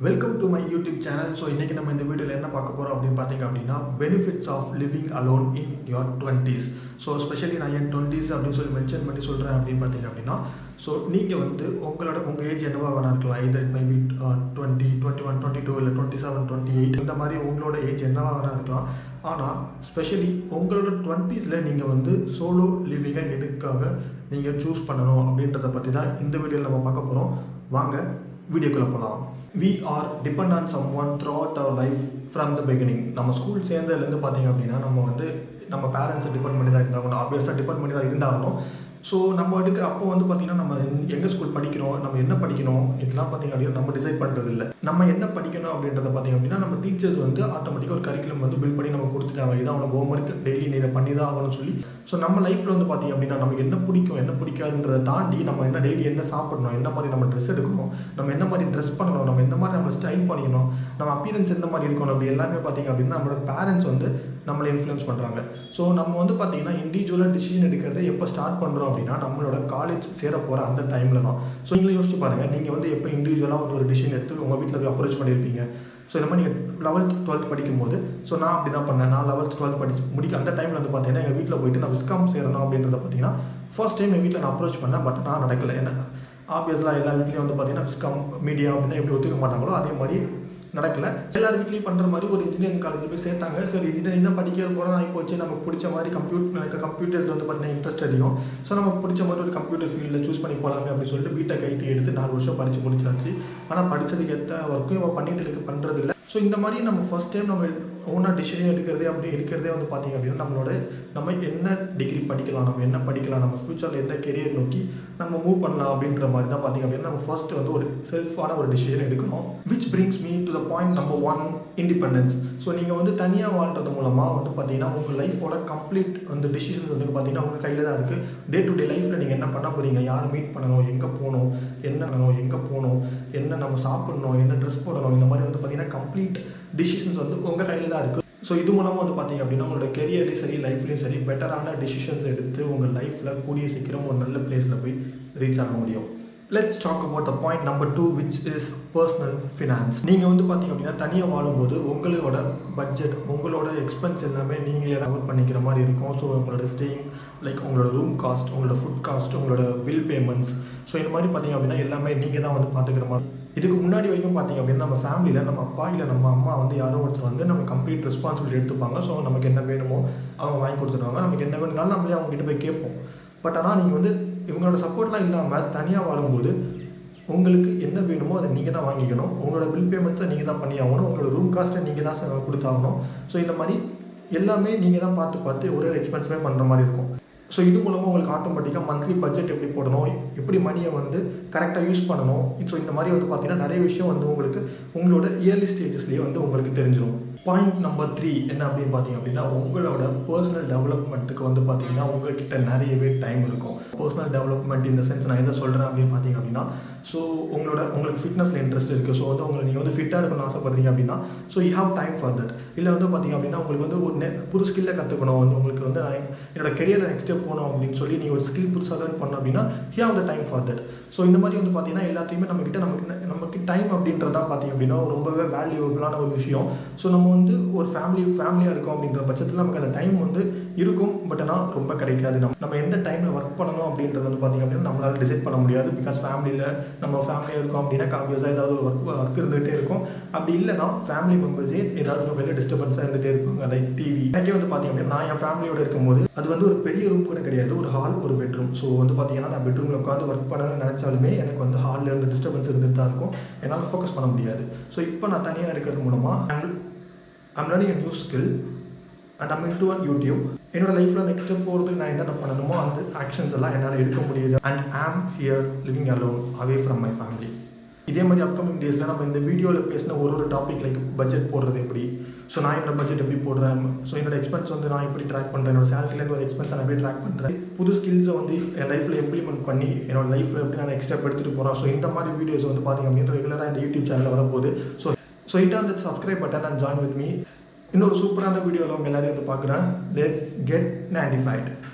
Welcome to my YouTube channel. So இன்றைக்கி நம்ம இந்த வீடியோவில் என்ன பார்க்க போகிறோம் அப்படின்னு பார்த்தீங்க அப்படின்னா benefits of living alone in your 20s. So specially நான் என் 20s அப்படின்னு சொல்லி மென்ஷன் பண்ணி சொல்கிறேன் அப்படின்னு பார்த்தீங்க அப்படின்னா, ஸோ நீங்கள் வந்து உங்கள் ஏஜ் என்னவா வேணா இருக்கலாம். இதர் மேபி 20, 21, 22 இல்லை 27, 28 இந்த மாதிரி உங்களோட ஏஜ் என்னவா வேணா இருக்கலாம். ஆனால் ஸ்பெஷலி உங்களோட 20ஸ்ல நீங்கள் வந்து சோலோ லிவிங்கை எதுக்காக நீங்கள் சூஸ் பண்ணணும் அப்படின்றத பற்றி தான் இந்த வீடியோவில் நம்ம பார்க்க போகிறோம். வாங்க வீடியோக்குள்ளே போகலாம். We are depend on someone throughout our life from the beginning. நம்ம ஸ்கூல் சேர்ந்ததுலேருந்து பார்த்தீங்க அப்படின்னா நம்ம பேரண்ட்ஸை டிபெண்ட் பண்ணி தான் இருந்தாங்க. ஆப்வியஸாக டிபெண்ட் பண்ணி தான் இருந்தாகணும். ஸோ நம்ம எடுக்கிற அப்போ வந்து பார்த்திங்கன்னா நம்ம எங்கே ஸ்கூல் படிக்கிறோம், நம்ம என்ன படிக்கணும், இதெல்லாம் பார்த்திங்க அப்படின்னா நம்ம டிசைட் பண்ணுறது இல்லை. நம்ம என்ன படிக்கணும் அப்படின்றத பார்த்திங்க அப்படின்னா நம்ம டீச்சர்ஸ் வந்து ஆட்டோமேட்டிக்காக ஒரு கரிக்குலம் வந்து பில்ட் பண்ணி நம்ம கொடுத்துட்டாங்க. இதான் அவனை ஹோம்ஒர்க் டெய்லி நீங்கள் பண்ணி தான் ஆகணும்னு சொல்லி. ஸோ நம்ம லைஃப்பில் வந்து பார்த்திங்க அப்படின்னா நமக்கு என்ன பிடிக்கும் என்ன பிடிக்காதுன்றதை தாண்டி நம்ம என்ன டெய்லி என்ன சாப்பிடணும், என்ன மாதிரி நம்ம ட்ரெஸ் எடுக்கணும், நம்ம என்ன மாதிரி ட்ரெஸ் பண்ணணும், நம்ம எந்த மாதிரி நம்ம ஸ்டைல் பண்ணிக்கணும், நம்ம அப்பியரன்ஸ் எந்த மாதிரி இருக்கணும், அப்படி எல்லாமே பார்த்திங்க அப்படின்னா நம்மளோட பேரண்ட்ஸ் வந்து நம்மளை இன்ஃப்ளூயன்ஸ் பண்ணுறாங்க. ஸோ நம்ம வந்து பார்த்திங்கன்னா இண்டிவிஜுவலாக டிசிஷன் எடுக்கிறத எப்போ ஸ்டார்ட் பண்ணுறோம் அப்படின்னா நம்மளோட காலேஜ் சேர போகிற அந்த டைமில் தான். ஸோ நீங்களும் யோசிச்சு பாருங்கள், நீங்கள் வந்து எப்போ இண்டிவிஜுவலாக வந்து ஒரு டிசிஷன் எடுத்து உங்கள் வீட்டில் போய் அப்ரோச் பண்ணியிருப்பீங்க. ஸோ இந்த மாதிரி நீங்கள் 11th 12th படிக்கும்போது ஸோ நான் அப்படி தான் பண்ணேன். நான் 11th 12th முடிக்க அந்த டைமில் வந்து பார்த்தீங்கன்னா எங்கள் வீட்டில் போயிட்டு நான் விஸ்காம் சேரணும் அப்படின்றத பார்த்தீங்கன்னா ஃபர்ஸ்ட் டைம் என் வீட்டில் நான் அப்ரோச் பண்ணேன். பட் நான் நடக்கலை. ஏன்னா ஆப்வியஸ்லாம் எல்லா வீட்லேயும் வந்து பார்த்தீங்கன்னா விஸ்காம் மீடியா அப்படின்னா எப்படி ஒத்துக்க மாட்டாங்களோ அதே மாதிரி நடக்கலை. எல்லார் வீட்லேயும் பண்ணுற மாதிரி ஒரு இன்ஜினியரிங் காலேஜில் போய் சேர்த்தாங்க. சரி இன்ஜினியரிங் தான் படிக்க போகிறோம் ஆகி போச்சு. நமக்கு பிடிச்ச மாதிரி எனக்கு கம்ப்யூட்டர்ஸில் வந்து பார்த்தீங்கன்னா இன்ட்ரெஸ்ட் அதிகம். ஸோ நமக்கு பிடிச்ச மாதிரி ஒரு கம்ப்யூட்டர் ஃபீல்டில் சூஸ் பண்ணி போகலாமே அப்படின்னு சொல்லிட்டு பிடெக் ஐடி எடுத்து 4 வருஷம் படித்து முடிச்சாச்சு. ஆனால் படித்ததுக்கு ஏற்ற ஒர்க்கும் இவன் பண்ணிட்டு பண்ணுறது இல்லை. ஸோ இந்த மாதிரி நம்ம ஃபஸ்ட் டைம் நம்ம ஓனாக டிசிஷன் எடுக்கிறதே வந்து பார்த்திங்க அப்படின்னா நம்ம என்ன டிகிரி படிக்கலாம், நம்ம என்ன படிக்கலாம், நம்ம ஃப்யூச்சரில் எந்த கெரியர் நோக்கி நம்ம மூவ் பண்ணலாம் அப்படின்ற மாதிரி தான் பார்த்திங்க அப்படின்னா நம்ம ஃபர்ஸ்ட் வந்து ஒரு செல்ஃபான ஒரு டிசிஷன் எடுக்கணும். Which brings me to the point number 1, independence. So நீங்கள் வந்து தனியாக வாழ்றது மூலமாக வந்து பார்த்தீங்கன்னா உங்கள் லைஃபோட கம்ப்ளீட் அந்த டிசிஷன்ஸ் வந்து பார்த்தீங்கன்னா உங்கள் கையில் தான் இருக்குது. டே டு டே லைஃப்பில் நீங்கள் என்ன பண்ண போகிறீங்க, யார் மீட் பண்ணணும், எங்கே போகணும், என்ன நம்ம சாப்பிடணும், என்ன ட்ரெஸ் போடணும், இந்த மாதிரி வந்து பார்த்தீங்கன்னா கம்ப்ளீட் டிசிஷன்ஸ் வந்து உங்கள் கையில் தான் இருக்குது. ஸோ இது மூலமாக வந்து பார்த்தீங்க அப்படின்னா உங்களோட கெரியர்லேயும் சரி லைஃப்லேயும் சரி பெட்டரான டிசிஷன்ஸ் எடுத்து உங்கள் லைஃப்பில் கூடிய சீக்கிரம் ஒரு நல்ல பிளேஸில் போய் ரீச் ஆக முடியும். Let's talk about the point number 2, which is personal finance. நீங்கள் வந்து பார்த்தீங்க அப்படின்னா தனியாக வாழும்போது உங்களோட பட்ஜெட், உங்களோட எக்ஸ்பென்ஸ் எல்லாமே நீங்களே கவர் பண்ணிக்கிற மாதிரி இருக்கும். ஸோ உங்களோட ஸ்டேயிங் லைக் உங்களோட ரூம் காஸ்ட், உங்களோட ஃபுட் காஸ்ட், உங்களோட பில் பேமெண்ட்ஸ், ஸோ இந்த மாதிரி பார்த்தீங்க அப்படின்னா எல்லாமே நீங்கள் தான் வந்து பார்த்துக்கிற மாதிரி. இதுக்கு முன்னாடி வரைக்கும் பார்த்தீங்க அப்படின்னா நம்ம ஃபேமிலியில் நம்ம அப்பா இல்லை நம்ம அம்மா வந்து யாரோ ஒருத்தர் வந்து நம்ம கம்ப்ளீட் ரெஸ்பான்சிபிலிட்டி எடுத்துப்பாங்க. ஸோ நமக்கு என்ன வேணுமோ அவங்க வாங்கி கொடுத்துருவாங்க. நமக்கு என்ன வேணும்னாலும் நம்மளே அவங்ககிட்ட போய் கேட்போம். பட் ஆனால் நீங்கள் வந்து இவங்களோட சப்போர்ட்லாம் இல்லாமல் தனியாக வாழும்போது உங்களுக்கு என்ன வேணுமோ அதை நீங்கள் தான் வாங்கிக்கணும். உங்களோட பில் பேமெண்ட்ஸை நீங்கள் தான் பண்ணி ஆகணும். உங்களோட ரூம் காஸ்ட்டை நீங்கள் தான் கொடுத்தாகணும். ஸோ இந்த மாதிரி எல்லாமே நீங்கள் தான் பார்த்து ஒரு எக்ஸ்பென்ஸுமே பண்ணுற மாதிரி இருக்கும். ஸோ இது மூலமாக உங்களுக்கு ஆட்டோமேட்டிக்காக மந்த்லி பட்ஜெட் எப்படி போடணும், எப்படி மணியை வந்து கரெக்டாக யூஸ் பண்ணணும். ஸோ இந்த மாதிரி வந்து பார்த்தீங்கன்னா நிறைய விஷயம் வந்து உங்களுக்கு உங்களோட இயர்லி ஸ்டேஜஸ்லேயே வந்து உங்களுக்கு தெரிஞ்சிடும். பாயிண்ட் நம்பர் 3 என்ன அப்படின்னு பார்த்தீங்க அப்படின்னா உங்களோட பர்சனல் டெவலப்மெண்ட்டுக்கு வந்து பார்த்தீங்கன்னா உங்கள்கிட்ட நிறையவே டைம் இருக்கும். பர்சனல் டெவலப்மெண்ட் இந்த சென்ஸ் நான் எதை சொல்கிறேன் அப்படின்னு பார்த்தீங்க அப்படின்னா, ஸோ உங்களுக்கு ஃபிட்னஸில் இன்ட்ரெஸ்ட் இருக்குது. ஸோ வந்து நீங்கள் வந்து ஃபிட்டாக இருக்கணும்னு ஆசைப்படுறீங்க அப்படின்னா so you have time for that. இல்லை வந்து பார்த்தீங்க அப்படின்னா உங்களுக்கு வந்து ஒரு புது ஸ்கில்லை கற்றுக்கணும், வந்து உங்களுக்கு வந்து என்னோட கெரியரை நெக்ஸ்ட் ஸ்டெப் போகணும் அப்படின்னு சொல்லி நீங்கள் ஒரு ஸ்கில் புதுசாக லேர்ன் பண்ணணும் அப்படின்னா you have the time for that. So இந்த மாதிரி வந்து பார்த்தீங்கன்னா எல்லாத்தையுமே நமக்கு டைம் அப்படின்றதான் பார்த்தீங்க அப்படின்னா ரொம்பவே வேல்யூபிளான ஒரு விஷயம். ஸோ நம்ம வந்து ஒரு ஃபேமிலியாக இருக்கும் அப்படின்ற பட்சத்தில் நமக்கு அந்த டைம் வந்து இருக்கும். பட் ஆனால் ரொம்ப கிடைக்காது. நம்ம எந்த டைமில் ஒர்க் பண்ணணும் அப்படின்றது வந்து பார்த்திங்க அப்படின்னா நம்மளால் டிசைட் பண்ண முடியாது. பிகாஸ் நம்ம ஃபேமிலியாக இருக்கோம் அப்படின்னா ஆப்வியஸாக ஏதாவது ஒரு ஒர்க் இருந்துகிட்டே இருக்கும். அப்படி இல்லைனா ஃபேமிலி மெம்பர்ஸே ஏதாவது வெளில டிஸ்டர்பன்ஸாக இருந்துகிட்டே இருப்பாங்க. Like TV. எனக்கே வந்து பார்த்திங்க அப்படின்னா நான் என் ஃபேமிலியோடு இருக்கும்போது அது வந்து ஒரு பெரிய ரூம் கூட கிடையாது, ஒரு ஹால் ஒரு பெட்ரூம். ஸோ வந்து பார்த்திங்கன்னா நான் பெட்ரூமில் உட்காந்து ஒர்க் பண்ணணும்னு நினச்சாலுமே எனக்கு வந்து ஹாலில் இருந்து டிஸ்டர்பன்ஸ் இருந்துட்டு தான் இருக்கும். என்னால் ஃபோக்கஸ் பண்ண முடியாது. ஸோ இப்போ நான் தனியாக இருக்கிறது மூலமாக I'm learning a new skill and I'm into on YouTube. என்னோட லைஃப்பில் நெக்ஸ்ட் ஸ்டெப் போகிறதுக்கு நான் என்னென்ன பண்ணணுமோ அந்த ஆக்ஷன்ஸ் எல்லாம் என்னால் எடுக்க முடியுது. அண்ட் ஆம் here living alone away from my family. இதே மாதிரி அப்கமிங் டேஸில் நம்ம இந்த வீடியோவில் பேசின ஒரு டாபிக் லைக் பட்ஜெட் போடுறது எப்படி, ஸோ நான் என்னோட பட்ஜெட் எப்படி போடுறேன், ஸோ என்னோட எக்ஸ்பென்ஸ் வந்து நான் எப்படி ட்ராக் பண்ணுறேன், என்னோட சேலரிலேருந்து ஒரு எக்ஸ்பென்ஸ் நான் எப்படி ட்ராக் பண்ணுறேன், புது ஸ்கில்ஸை வந்து என் லைஃப்பில் இம்ப்ளிமெண்ட் பண்ணி என்னோட லைஃப்பில் எப்படி நான் நெக்ஸ்ட் ஸ்டெப் எடுத்துகிட்டு போகிறோம். ஸோ இந்த மாதிரி வீடியோஸ் வந்து பார்த்திங்க அப்படின்ற ரெகுலராக இந்த யூடியூப் சேனலில் வரப்போகுது. So hit on that subscribe button and join with me. இன்னொரு சூப்பரான வீடியோவில் உங்கள் எல்லாரையும் வந்து பார்க்குறேன். Let's get 95.